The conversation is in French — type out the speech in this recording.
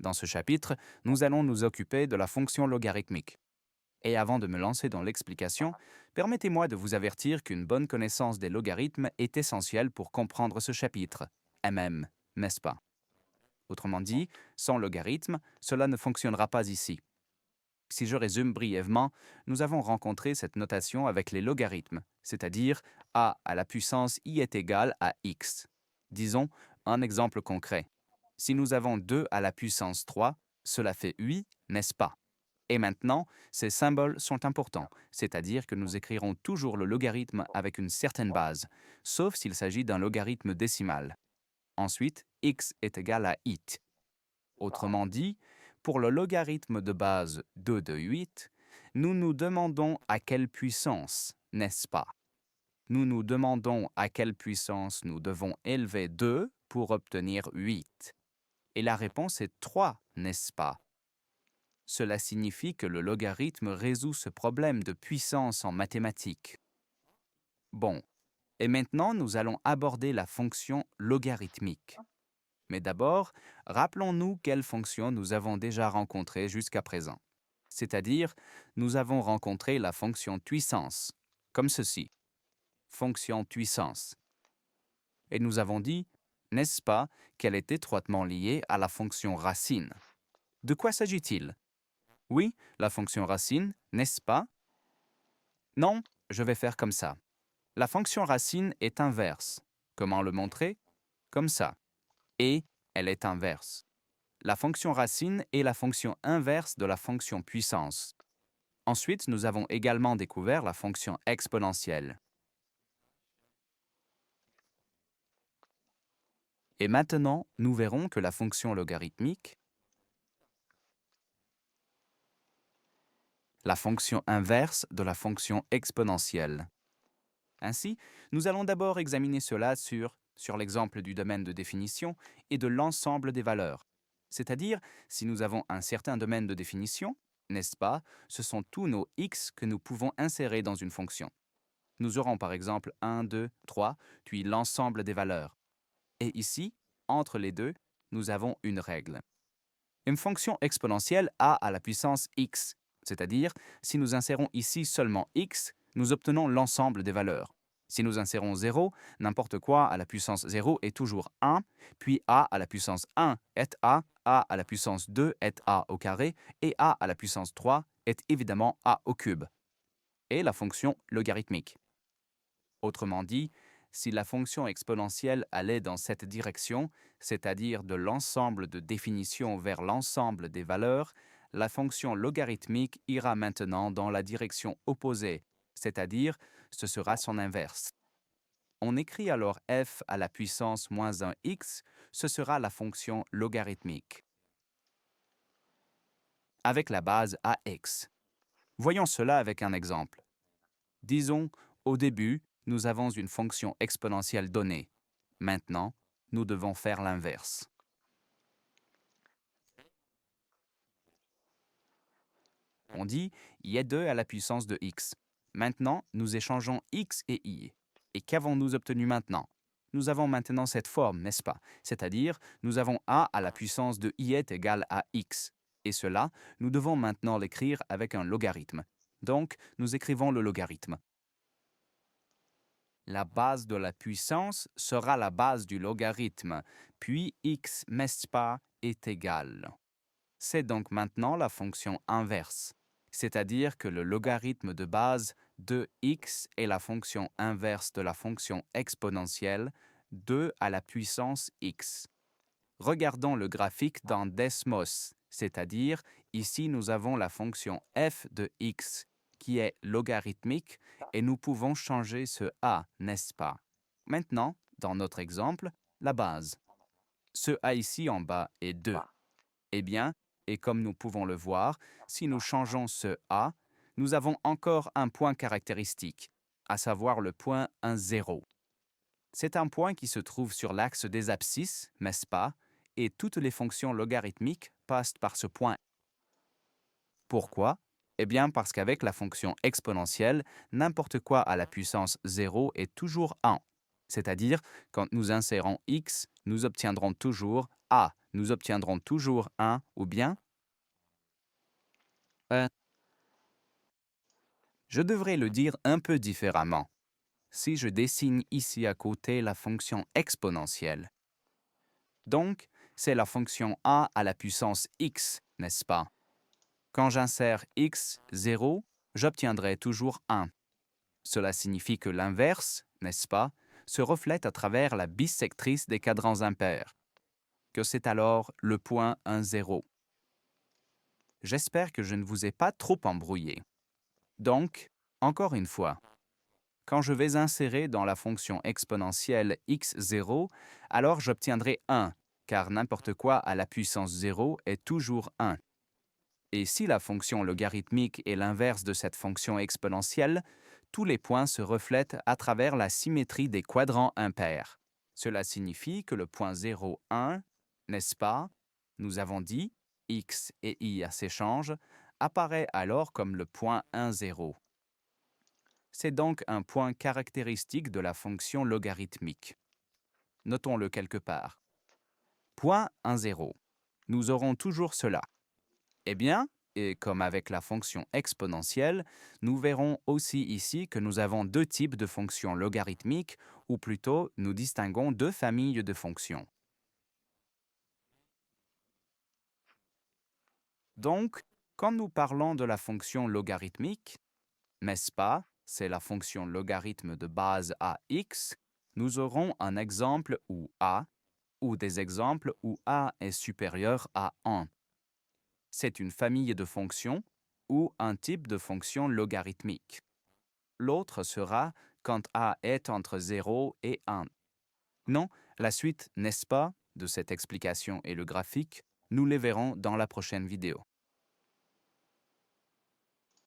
Dans ce chapitre, nous allons nous occuper de la fonction logarithmique. Et avant de me lancer dans l'explication, permettez-moi de vous avertir qu'une bonne connaissance des logarithmes est essentielle pour comprendre ce chapitre, MM, n'est-ce pas? Autrement dit, sans logarithme, cela ne fonctionnera pas ici. Si je résume brièvement, nous avons rencontré cette notation avec les logarithmes, c'est-à-dire a à la puissance i est égal à x. Disons un exemple concret. Si nous avons 2 à la puissance 3, cela fait 8, n'est-ce pas? Et maintenant, ces symboles sont importants, c'est-à-dire que nous écrirons toujours le logarithme avec une certaine base, sauf s'il s'agit d'un logarithme décimal. Ensuite, x est égal à it. Autrement dit, pour le logarithme de base 2 de 8, nous nous demandons à quelle puissance, n'est-ce pas? Nous nous demandons à quelle puissance nous devons élever 2 pour obtenir 8. Et la réponse est 3, n'est-ce pas? Cela signifie que le logarithme résout ce problème de puissance en mathématiques. Bon, et maintenant nous allons aborder la fonction logarithmique. Mais d'abord, rappelons-nous quelles fonctions nous avons déjà rencontrées jusqu'à présent. C'est-à-dire, nous avons rencontré la fonction puissance, comme ceci. Fonction puissance. Et nous avons dit, n'est-ce pas, qu'elle est étroitement liée à la fonction racine. De quoi s'agit-il? Oui, la fonction racine, n'est-ce pas? Non, je vais faire comme ça. La fonction racine est inverse. Comment le montrer? Comme ça. Et elle est inverse. La fonction racine est la fonction inverse de la fonction puissance. Ensuite, nous avons également découvert la fonction exponentielle. Et maintenant, nous verrons que la fonction logarithmique, la fonction inverse de la fonction exponentielle. Ainsi, nous allons d'abord examiner cela sur l'exemple du domaine de définition et de l'ensemble des valeurs. C'est-à-dire, si nous avons un certain domaine de définition, n'est-ce pas, ce sont tous nos x que nous pouvons insérer dans une fonction. Nous aurons par exemple 1, 2, 3, puis l'ensemble des valeurs. Et ici, entre les deux, nous avons une règle. Une fonction exponentielle a à la puissance x, c'est-à-dire, si nous insérons ici seulement x, nous obtenons l'ensemble des valeurs. Si nous insérons 0, n'importe quoi à la puissance 0 est toujours 1, puis a à la puissance 1 est a à la puissance 2 est a au carré, et a à la puissance 3 est évidemment a au cube. Et la fonction logarithmique. Autrement dit, si la fonction exponentielle allait dans cette direction, c'est-à-dire de l'ensemble de définitions vers l'ensemble des valeurs, la fonction logarithmique ira maintenant dans la direction opposée, c'est-à-dire ce sera son inverse. On écrit alors f à la puissance moins 1x, ce sera la fonction logarithmique. Avec la base ax. Voyons cela avec un exemple. Disons, au début, nous avons une fonction exponentielle donnée. Maintenant, nous devons faire l'inverse. On dit i2 à la puissance de x. Maintenant, nous échangeons x et y. Et qu'avons-nous obtenu maintenant? Nous avons maintenant cette forme, n'est-ce pas? C'est-à-dire, nous avons a à la puissance de i est égal à x. Et cela, nous devons maintenant l'écrire avec un logarithme. Donc, nous écrivons le logarithme. La base de la puissance sera la base du logarithme, puis x, n'est-ce pas, est égal. C'est donc maintenant la fonction inverse, c'est-à-dire que le logarithme de base de x est la fonction inverse de la fonction exponentielle 2 à la puissance x. Regardons le graphique dans Desmos, c'est-à-dire ici nous avons la fonction f de x qui est logarithmique et nous pouvons changer ce a, n'est-ce pas? Maintenant, dans notre exemple, la base. Ce a ici en bas est 2. Eh bien, et comme nous pouvons le voir, si nous changeons ce a, nous avons encore un point caractéristique, à savoir le point 1, 0. C'est un point qui se trouve sur l'axe des abscisses, n'est-ce pas? Et toutes les fonctions logarithmiques passent par ce point. Pourquoi? Eh bien parce qu'avec la fonction exponentielle, n'importe quoi à la puissance 0 est toujours 1. C'est-à-dire, quand nous insérons x, nous obtiendrons toujours a, nous obtiendrons toujours 1 ou bien je devrais le dire un peu différemment. Si je dessine ici à côté la fonction exponentielle. Donc, c'est la fonction a à la puissance x, n'est-ce pas? Quand j'insère x, 0, j'obtiendrai toujours 1. Cela signifie que l'inverse, n'est-ce pas, se reflète à travers la bissectrice des cadrans impairs, que c'est alors le point 1, 0. J'espère que je ne vous ai pas trop embrouillé. Donc, encore une fois, quand je vais insérer dans la fonction exponentielle x0, alors j'obtiendrai 1, car n'importe quoi à la puissance 0 est toujours 1. Et si la fonction logarithmique est l'inverse de cette fonction exponentielle, tous les points se reflètent à travers la symétrie des quadrants impairs. Cela signifie que le point 0, 1, n'est-ce pas, nous avons dit, x et y s'échangent, apparaît alors comme le point 1, 0. C'est donc un point caractéristique de la fonction logarithmique. Notons-le quelque part. Point 1, 0. Nous aurons toujours cela. Eh bien, et comme avec la fonction exponentielle, nous verrons aussi ici que nous avons deux types de fonctions logarithmiques, ou plutôt, nous distinguons deux familles de fonctions. Donc, quand nous parlons de la fonction logarithmique, n'est-ce pas, c'est la fonction logarithme de base à x, nous aurons un exemple où a, ou des exemples où a est supérieur à 1. C'est une famille de fonctions ou un type de fonction logarithmique. L'autre sera quand a est entre 0 et 1. Non, la suite, n'est-ce pas, de cette explication et le graphique, nous les verrons dans la prochaine vidéo.